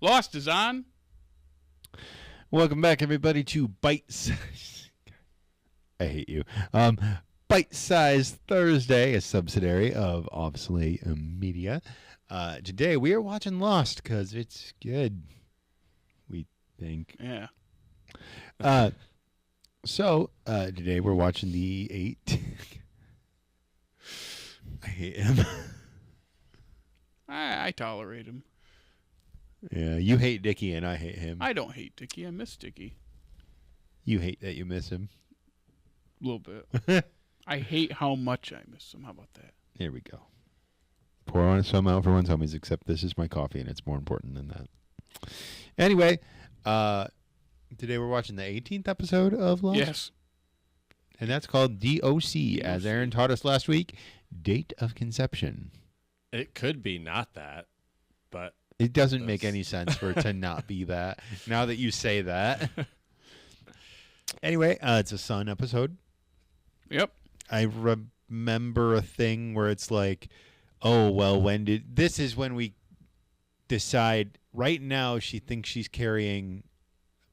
Lost is on. Welcome back, everybody, to Bite. I hate you. Bite-sized Thursday, a subsidiary of Slate Media. Today we are watching Lost because it's good. We think. Yeah. So today we're watching the 8. I hate him. I tolerate him. Yeah, you hate Dickie and I hate him. I don't hate Dickie. I miss Dickie. You hate that you miss him. A little bit. I hate how much I miss him. How about that? Here we go. Pour on some out for one's homies, except this is my coffee and it's more important than that. Anyway, today we're watching the 18th episode of Lost. Yes. And that's called D.O.C, as Aaron taught us last week, date of conception. It could be not that, but... It doesn't make any sense for it to not be that, now that you say that. Anyway, it's a Sun episode. Yep. I remember a thing where it's like, oh, well, this is when we decide, right now she thinks she's carrying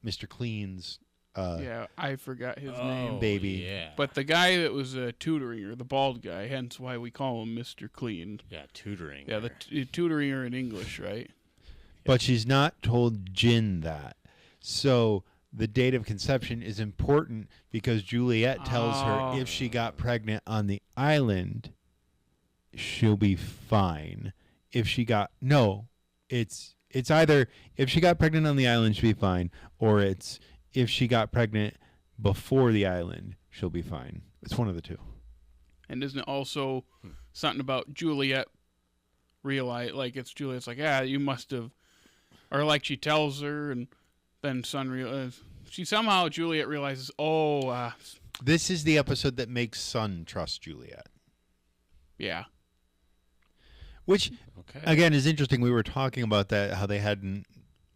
Mr. Clean's yeah, I forgot his name. Baby. Yeah. But the guy that was tutoring her, the bald guy, hence why we call him Mr. Clean. Yeah, tutoring Yeah, her. tutoring her in English, right? But she's not told Jin that. So the date of conception is important because Juliet tells her if she got pregnant on the island, she'll be fine. If she got... No, it's either if she got pregnant on the island, she'll be fine, or it's if she got pregnant before the island, she'll be fine. It's one of the two. And isn't it also something about Juliet realize, like it's Juliet's like, you must have, or like she tells her, and then Sun realizes, Juliet realizes, this is the episode that makes Sun trust Juliet. Yeah. Which, okay. Again, is interesting. We were talking about that, how they hadn't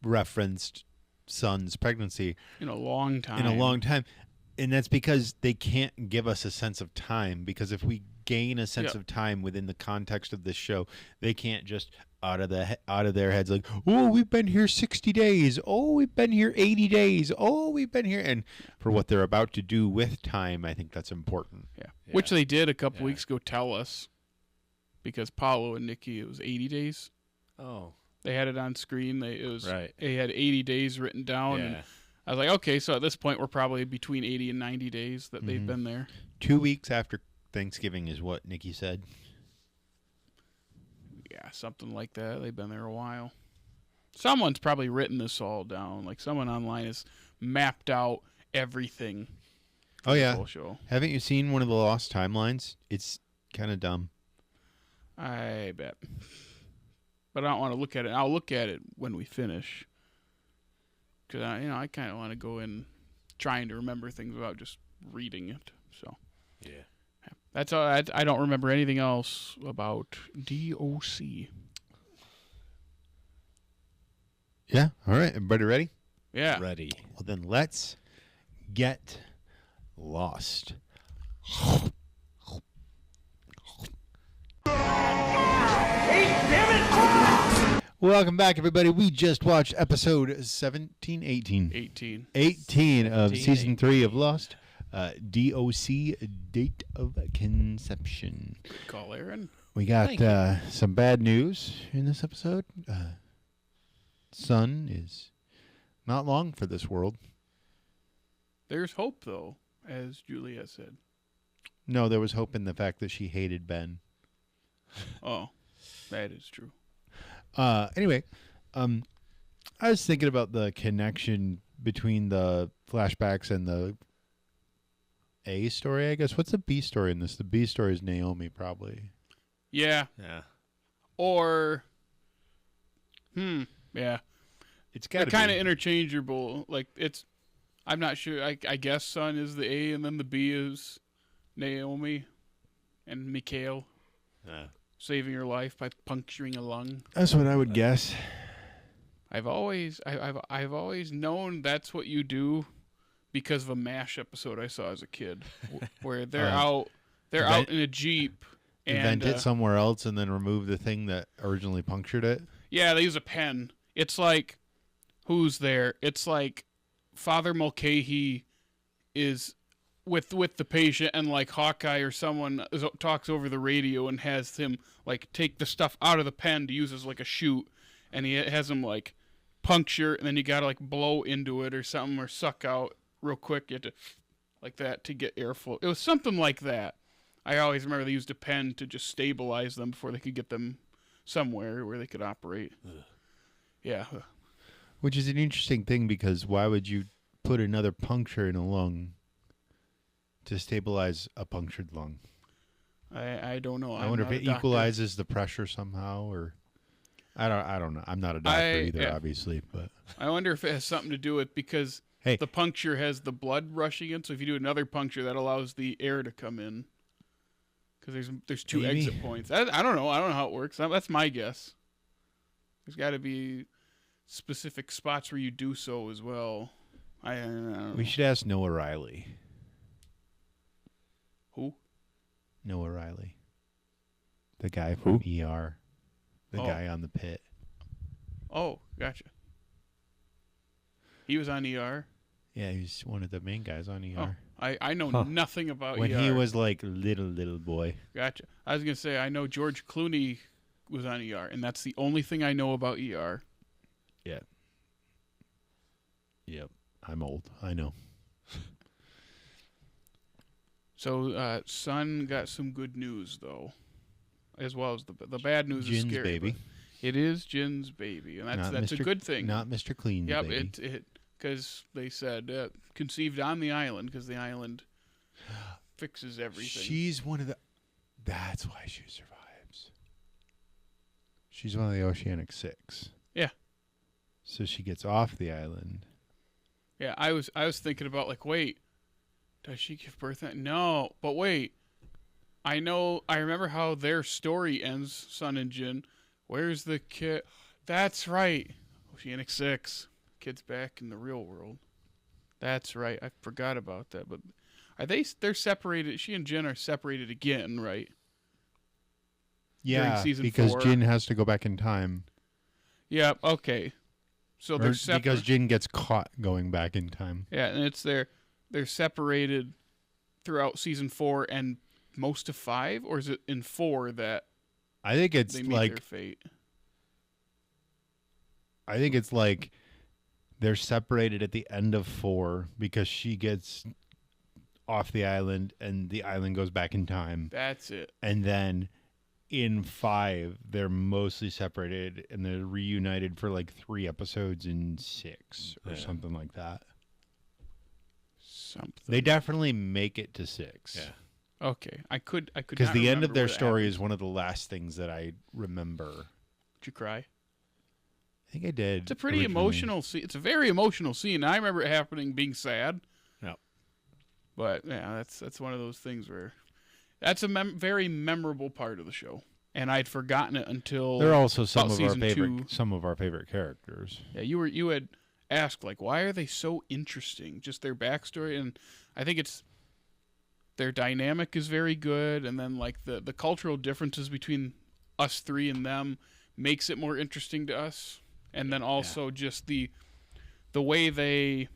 referenced Sun's pregnancy in a long time. And that's because they can't give us a sense of time, because if we gain a sense of time within the context of this show, they can't just out of their heads like, oh, we've been here 60 days. Oh, we've been here 80 days. Oh, we've been here. And for what they're about to do with time, I think that's important. Yeah. Which they did a couple weeks ago tell us, because Paulo and Nikki, it was 80 days. Oh. They had it on screen. They had 80 days written down. Yeah. And I was like, okay, so at this point we're probably between 80 and 90 days that they've been there. 2 weeks after Thanksgiving is what Nikki said. Yeah, something like that. They've been there a while. Someone's probably written this all down. Like someone online has mapped out everything. Oh, yeah. The whole show. Haven't you seen one of the Lost timelines? It's kind of dumb. I bet. But I don't want to look at it. I'll look at it when we finish. Because I kind of want to go in trying to remember things without just reading it. So yeah, that's all. I don't remember anything else about D.O.C. Yeah. All right. Everybody ready? Yeah. ready. Well, then let's get lost. Welcome back, everybody. We just watched episode 18 of season 3 of Lost. D.O.C, date of conception. Good call, Aaron. We got some bad news in this episode. Sun is not long for this world. There's hope, though, as Julia said. No, there was hope in the fact that she hated Ben. Oh, that is true. Anyway, I was thinking about the connection between the flashbacks and the A story, I guess. What's the B story in this? The B story is Naomi, probably. Yeah. Yeah. Or, yeah. It's got They're to kind of interchangeable. Like, I'm not sure. I guess Sun is the A, and then the B is Naomi and Mikhail. Yeah. Saving her life by puncturing a lung. That's what I would guess. I've always known that's what you do because of a MASH episode I saw as a kid, where they're out in a Jeep and invent it somewhere else and then remove the thing that originally punctured it. Yeah, they use a pen. It's like who's there. It's like Father Mulcahy is with the patient, and like Hawkeye or someone talks over the radio and has him like take the stuff out of the pen to use as like a chute, and he has him like puncture, and then you gotta like blow into it or something, or suck out real quick. You have to like that to get airflow. It was something like that. I always remember they used a pen to just stabilize them before they could get them somewhere where they could operate. Ugh. Yeah. Which is an interesting thing, because why would you put another puncture in a lung to stabilize a punctured lung? I don't know. I wonder if it equalizes the pressure somehow, or I don't know. I'm not a doctor either, obviously, but I wonder if it has something to do with, because the puncture has the blood rushing in, so if you do another puncture, that allows the air to come in. Because there's two exit points. I don't know. I don't know how it works. That's my guess. There's got to be specific spots where you do so as well. I don't know. We should ask Noah Riley. Who? Noah Riley. The guy from ER. The guy on the pit. Oh, gotcha. He was on ER? Yeah, he's one of the main guys on ER. I know nothing about when ER. he was like little boy. Gotcha. I was going to say, I know George Clooney was on ER, and that's the only thing I know about ER. Yeah. Yep. I'm old. I know. So, Son got some good news, though, as well as the bad news is Jin's scary. baby. It is Jin's baby, and that's a good thing. Not Mr. Clean's baby. Yep, it because they said conceived on the island, because the island fixes everything. She's one of the... That's why she survives. She's one of the Oceanic Six. Yeah. So she gets off the island. Yeah, I was thinking about, like, wait, does she give birth? No, but wait. I remember how their story ends, Son and Jin. Where's the kid? That's right. Oceanic 6. Kid's back in the real world. That's right. I forgot about that. But they're separated. She and Jin are separated again, right? Yeah, season because 4. Jin has to go back in time. Yeah, okay. So they're separated. Because Jin gets caught going back in time. Yeah, and they're separated throughout season 4 and most of 5, or is it in 4 that I think it's they meet like their fate? I think it's like they're separated at the end of 4 because she gets off the island and the island goes back in time. That's it. And then in 5, they're mostly separated and they're reunited for like 3 episodes in 6 or something like that. Something. They definitely make it to 6. Yeah. Okay. I could because not the end of remember their where that story happened. is one of the last things that I remember. Did you cry? I think I did. It's a pretty emotional scene. It's a very emotional scene. I remember it happening, being sad. Yeah. But yeah, that's one of those things where that's a very memorable part of the show, and I'd forgotten it until they're also some about of our season favorite 2. some of our favorite characters. Yeah, you had asked, like, why are they so interesting? Just their backstory, and I think it's their dynamic is very good, and then like the cultural differences between us 3 and them makes it more interesting to us. And then also just the way they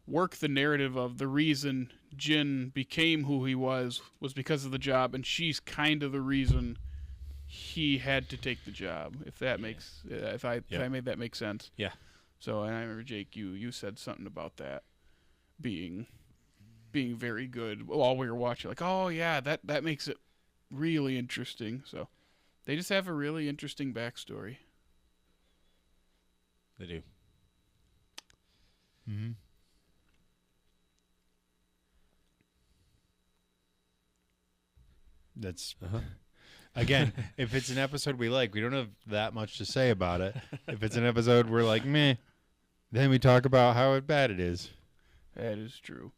work the narrative of the reason Jin became who he was because of the job, and she's kind of the reason he had to take the job. If that makes if I made that make sense. Yeah. So, and I remember, Jake, you said something about that being very good while we were watching. Like, oh yeah, that makes it really interesting. So they just have a really interesting backstory. They do. Mm-hmm. That's again, if it's an episode we like, we don't have that much to say about it. If it's an episode we're like, meh, then we talk about how bad it is. That is true.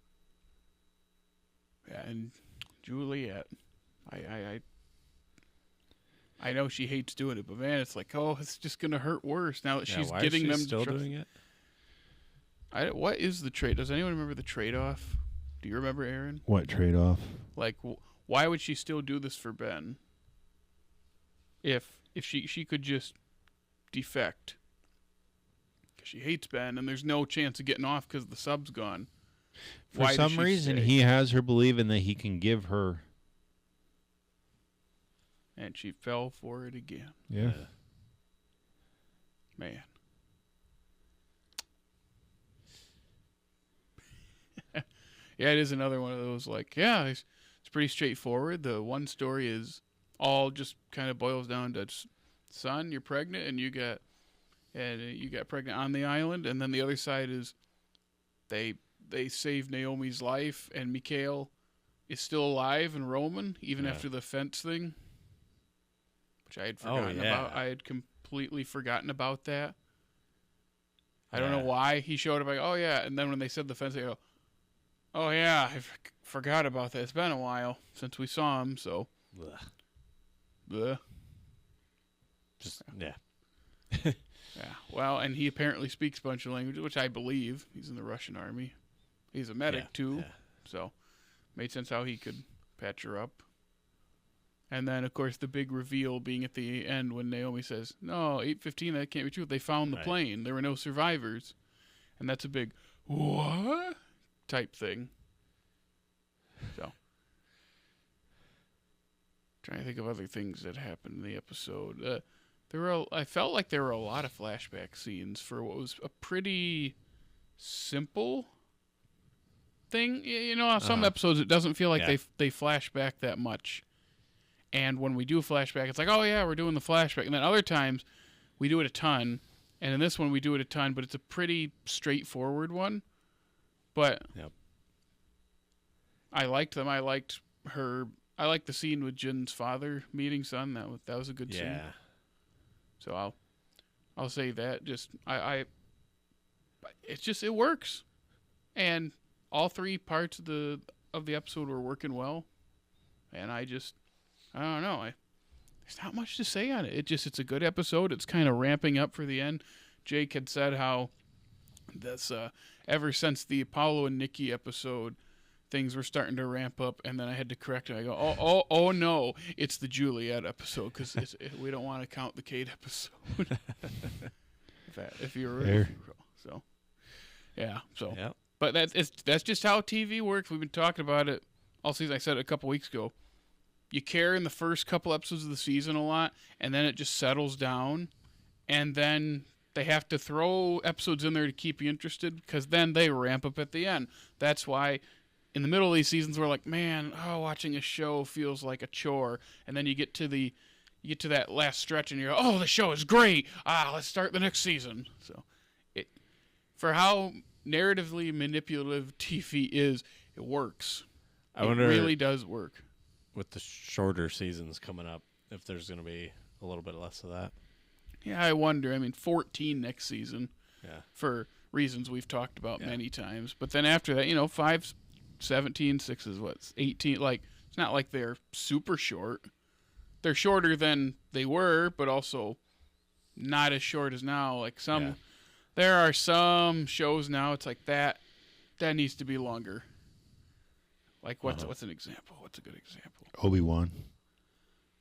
Yeah, and Juliet, I know she hates doing it, but man, it's like, oh, it's just gonna hurt worse now that she's why getting is she them. still doing it? What is the trade? Does anyone remember the trade-off? Do you remember, Aaron? What trade-off? Like, why would she still do this for Ben? If she could just defect, because she hates Ben, and there's no chance of getting off because the sub's gone. For some reason, he has her believing that he can give her. And she fell for it again. Yeah. Man. Yeah, it is another one of those, like, yeah, it's pretty straightforward. The one story is all just kind of boils down to, son, you're pregnant, and you got pregnant on the island, and then the other side is they saved Naomi's life, and Mikhail is still alive and roaming, even after the fence thing, which I had forgotten about. I had completely forgotten about that. I don't know why he showed up, like, oh, yeah, and then when they said the fence, I go, oh, yeah, I forgot about that. It's been a while since we saw him, so. Blech. Yeah. Yeah, well, and he apparently speaks a bunch of languages, which I believe. He's in the Russian army. He's a medic, too, so made sense how he could patch her up. And then, of course, the big reveal being at the end when Naomi says, no, 8:15, that can't be true. They found the plane. There were no survivors. And that's a big, what? Type thing. So, trying to think of other things that happened in the episode. I felt like there were a lot of flashback scenes for what was a pretty simple thing. You know, some episodes it doesn't feel like they flash back that much. And when we do a flashback, it's like, oh yeah, we're doing the flashback. And then other times we do it a ton. And in this one we do it a ton, but it's a pretty straightforward one. But I liked them. I liked her. I liked the scene with Jin's father meeting son. That was a good scene. So I'll say that. Just it works, and all three parts of the episode were working well, and I don't know. There's not much to say on it. It's a good episode. It's kind of ramping up for the end. Jake had said how this ever since the Apollo and Nikki episode, things were starting to ramp up, and then I had to correct it. I go, oh no, it's the Juliet episode, because we don't want to count the Kate episode. if you're right. So, yeah. So, but that's just how TV works. We've been talking about it all season. I said it a couple weeks ago. You care in the first couple episodes of the season a lot, and then it just settles down, and then they have to throw episodes in there to keep you interested, because then they ramp up at the end. That's why in the middle of these seasons we're like, man, watching a show feels like a chore, and then you get to that last stretch and you're, oh, the show is great. Let's start the next season. So, for how narratively manipulative TV is, it works. I wonder, it really does work. With the shorter seasons coming up, if there's going to be a little bit less of that. Yeah, I wonder. I mean, 14 next season. Yeah. For reasons we've talked about many times. But then after that, 5, 17, 6 is what? 18. Like, it's not like they're super short. They're shorter than they were, but also not as short as now. Like there are some shows now, it's like that needs to be longer. Like, what's an example? What's a good example? Obi-Wan.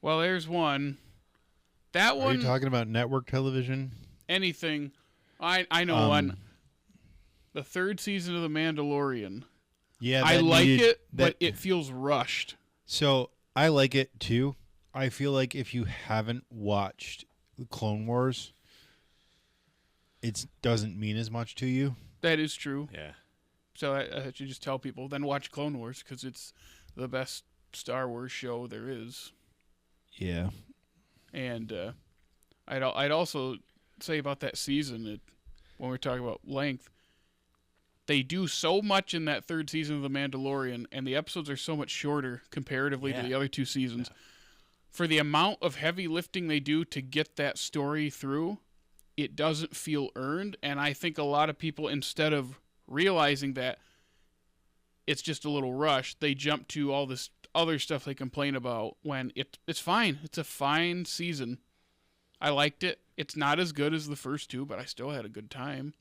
Well, there's one. That one. Are you talking about network television? Anything. I know one. The third season of The Mandalorian. Yeah, I like it, but it feels rushed. So I like it too. I feel like if you haven't watched Clone Wars, it doesn't mean as much to you. That is true. Yeah. So I should just tell people, then watch Clone Wars, because it's the best Star Wars show there is. Yeah. And I'd also say about that season, when we're talking about length, they do so much in that third season of The Mandalorian, and the episodes are so much shorter comparatively to the other two seasons. Yeah. For the amount of heavy lifting they do to get that story through, it doesn't feel earned, and I think a lot of people, instead of realizing that it's just a little rush, they jump to all this other stuff they complain about when it's fine. It's a fine season. I liked it. It's not as good as the first two, but I still had a good time.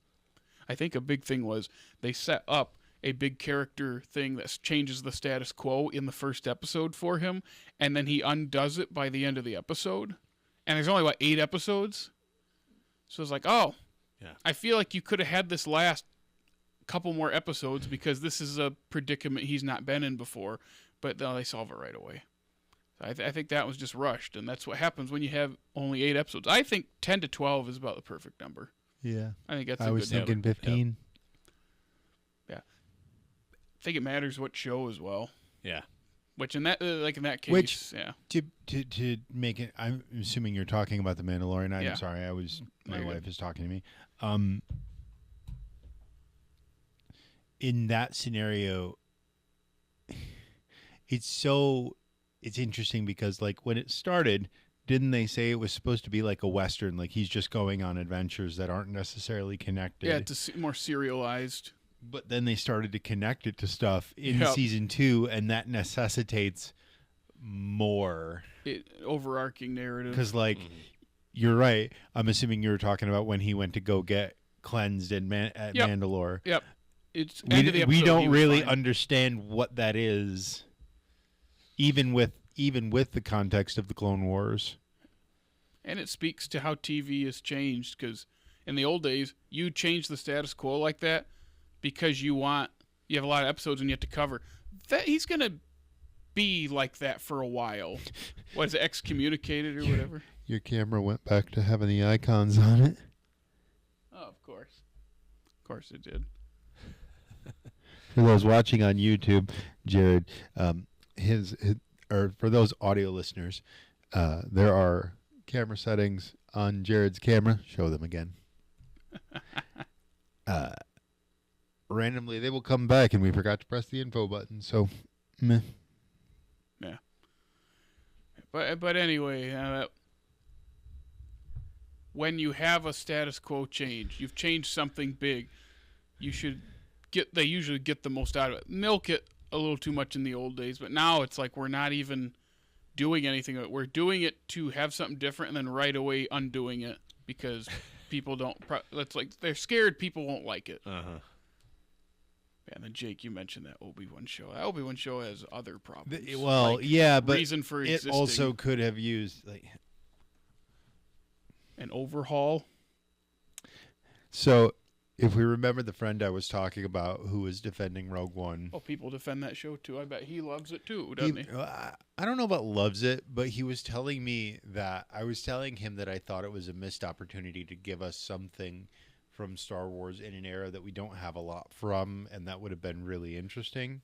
I think a big thing was they set up a big character thing that changes the status quo in the first episode for him, and then he undoes it by the end of the episode. And there's only, 8 episodes? So it's like, I feel like you could have had this last couple more episodes because this is a predicament he's not been in before, but they solve it right away. I think that was just rushed, and that's what happens when you have only 8 episodes. I think 10 to 12 is about the perfect number. Yeah. I think that's I was thinking 15. Yeah. I think it matters what show as well. Yeah. Which in that case, yeah. To make it, I'm assuming you're talking about The Mandalorian. I'm Yeah. sorry, my wife is talking to me. In that scenario, it's interesting because like when it started, didn't they say it was supposed to be like a Western, like he's just going on adventures that aren't necessarily connected? Yeah, it's more serialized. But then they started to connect it to stuff in season 2, and that necessitates more overarching narrative. Because like you're right. I'm assuming you were talking about when he went to go get cleansed at Mandalore. Yep. It's we don't really understand what that is, even with the context of the Clone Wars. And it speaks to how TV has changed, because in the old days, you change the status quo like that because you have a lot of episodes and you have to cover. That he's going to be like that for a while. What is it, excommunicated or whatever? Your camera went back to having the icons on it. Oh, of course. Of course it did. For those watching on YouTube, Jared, or for those audio listeners, there are camera settings on Jared's camera. Show them again. Randomly, they will come back, and we forgot to press the info button. So, meh. Yeah. But anyway, when you have a status quo change, you've changed something big. They usually get the most out of it. Milk it a little too much in the old days, but now it's like we're not even doing anything. We're doing it to have something different and then right away undoing it because people don't. That's like they're scared people won't like it. And then Jake, you mentioned that Obi-Wan show. That Obi-Wan show has other problems. But reason for it existing. also could have used an overhaul. So, if we remember the friend I was talking about who was defending Rogue One. Oh, people defend that show too. I bet he loves it too, doesn't he? I don't know about loves it, but he was telling me that I was telling him that I thought it was a missed opportunity to give us something from Star Wars in an era that we don't have a lot from, and that would have been really interesting.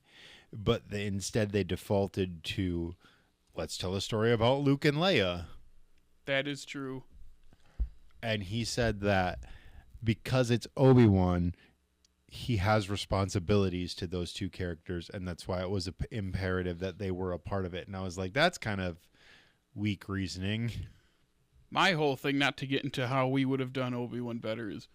But instead they defaulted to, let's tell a story about Luke and Leia. That is true. And he said that because it's Obi-Wan, he has responsibilities to those two characters, and that's why it was imperative that they were a part of it. And I was like, that's kind of weak reasoning. My whole thing, not to get into how we would have done Obi-Wan better, is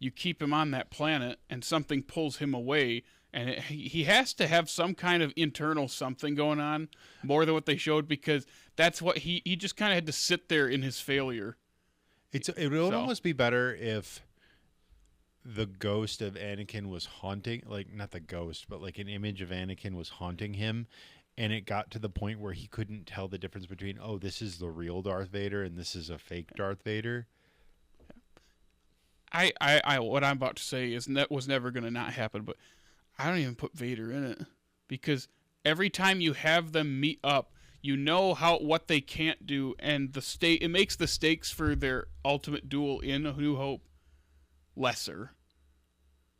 you keep him on that planet and something pulls him away, and he has to have some kind of internal something going on more than what they showed, because that's what he just kind of had to sit there in his failure. It would almost be better if the ghost of Anakin was haunting, like not the ghost, but like an image of Anakin was haunting him, and it got to the point where he couldn't tell the difference between, oh, this is the real Darth Vader and this is a fake Darth Vader. I what I'm about to say is that was never going to not happen, but I don't even put Vader in it, because every time you have them meet up, you know what they can't do, and it makes the stakes for their ultimate duel in A New Hope lesser.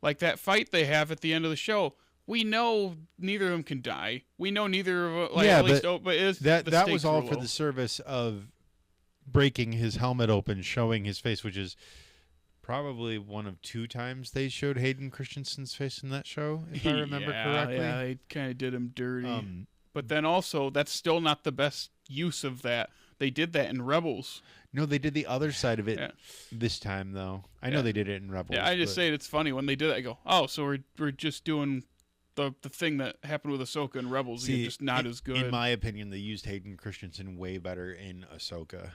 Like that fight they have at the end of the show, we know neither of them can die. We know neither of them, that was all for the service of breaking his helmet open, showing his face, which is probably one of 2 times they showed Hayden Christensen's face in that show, if I remember correctly. Yeah, they kind of did him dirty. But then also, that's still not the best use of that. They did that in Rebels. No, they did the other side of it this time, though. I know they did it in Rebels. Yeah, I just say it's funny when they do that. I go, oh, so we're just doing the thing that happened with Ahsoka in Rebels. See, just not as good. In my opinion, they used Hayden Christensen way better in Ahsoka.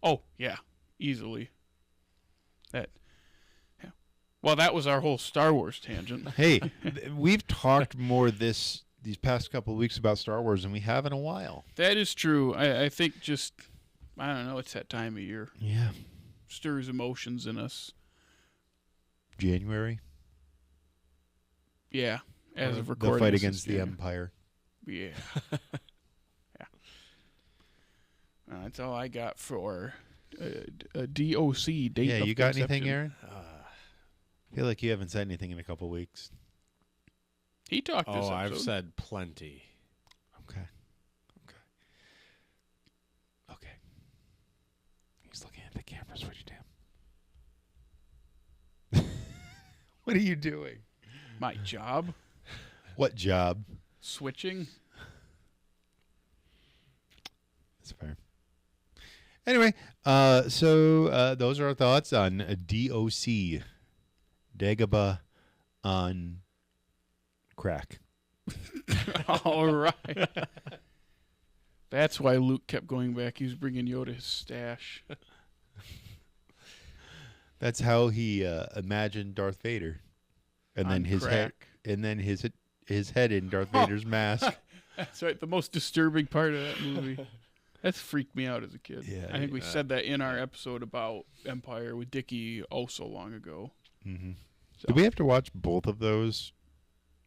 Oh yeah, easily. Well, that was our whole Star Wars tangent. Hey, we've talked more these past couple of weeks about Star Wars than we have in a while. That is true. I think I don't know, it's that time of year. Yeah. Stirs emotions in us. January. Yeah, as of The recording. fight this against is the Empire. Yeah. Yeah. That's all I got for D.O.C. date. Yeah, of you got conception. anything, Aaron? I feel like you haven't said anything in a couple weeks. He talked this episode. I've said plenty. Okay. He's looking at the camera. Switch down. What are you doing? My job. What job? Switching. That's fair. Anyway, so those are our thoughts on D.O.C. Dagobah on crack. All right. That's why Luke kept going back. He was bringing Yoda his stash. That's how he imagined Darth Vader, and then On his head, crack. and then his head in Darth Vader's mask. That's right. The most disturbing part of that movie. That's freaked me out as a kid. Yeah, I think we said that in our episode about Empire with Dickie so long ago. Mm-hmm. So. Did we have to watch both of those?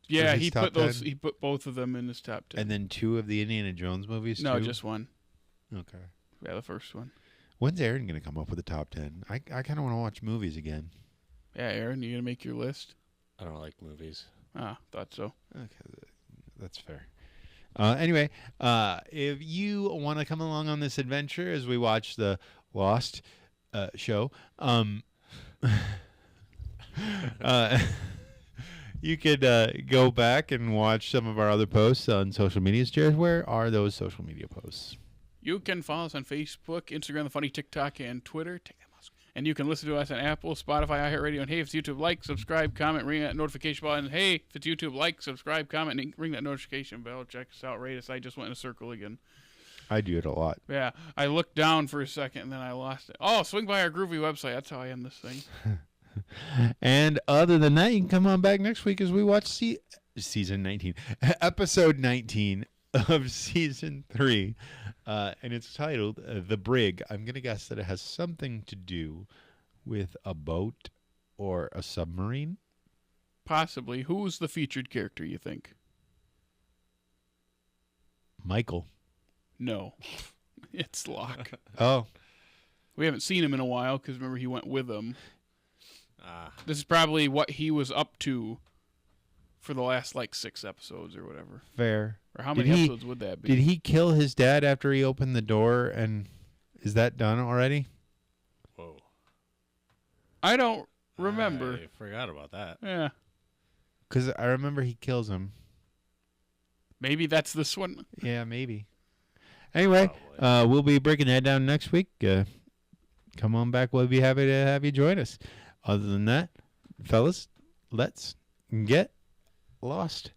Yeah, his he top put those. 10? He put both of them in his top 10. And then 2 of the Indiana Jones movies. No, too? just one. Okay. Yeah, the first one. When's Aaron gonna come up with a top 10? I kind of want to watch movies again. Yeah, Aaron, you gonna make your list? I don't like movies. Thought so. Okay, that's fair. Anyway, if you want to come along on this adventure as we watch the Lost show, you could go back and watch some of our other posts on social media. Jared, where are those social media posts? You can follow us on Facebook, Instagram, The Funny, TikTok, and Twitter. And you can listen to us on Apple, Spotify, iHeartRadio, and hey, if it's YouTube, like, subscribe, comment, ring that notification bell. And hey, if it's YouTube, like, subscribe, comment, and ring that notification bell. Check us out, rate us. I just went in a circle again. I do it a lot. Yeah, I looked down for a second, and then I lost it. Oh, swing by our Groovy website. That's how I end this thing. And other than that, you can come on back next week as we watch season 19, episode 19 of season 3. And it's titled The Brig. I'm going to guess that it has something to do with a boat or a submarine. Possibly. Who's the featured character, you think? Michael. No. It's Locke. Oh. We haven't seen him in a while because remember he went with them. Ah. This is probably what he was up to for the last 6 episodes or whatever. Fair. Or how many episodes would that be? Did he kill his dad after he opened the door? And is that done already? Whoa. I don't remember. I forgot about that. Yeah. Because I remember he kills him. Maybe that's this one. Yeah, maybe. Anyway, we'll be breaking that down next week. Come on back. We'll be happy to have you join us. Other than that, fellas, let's get lost.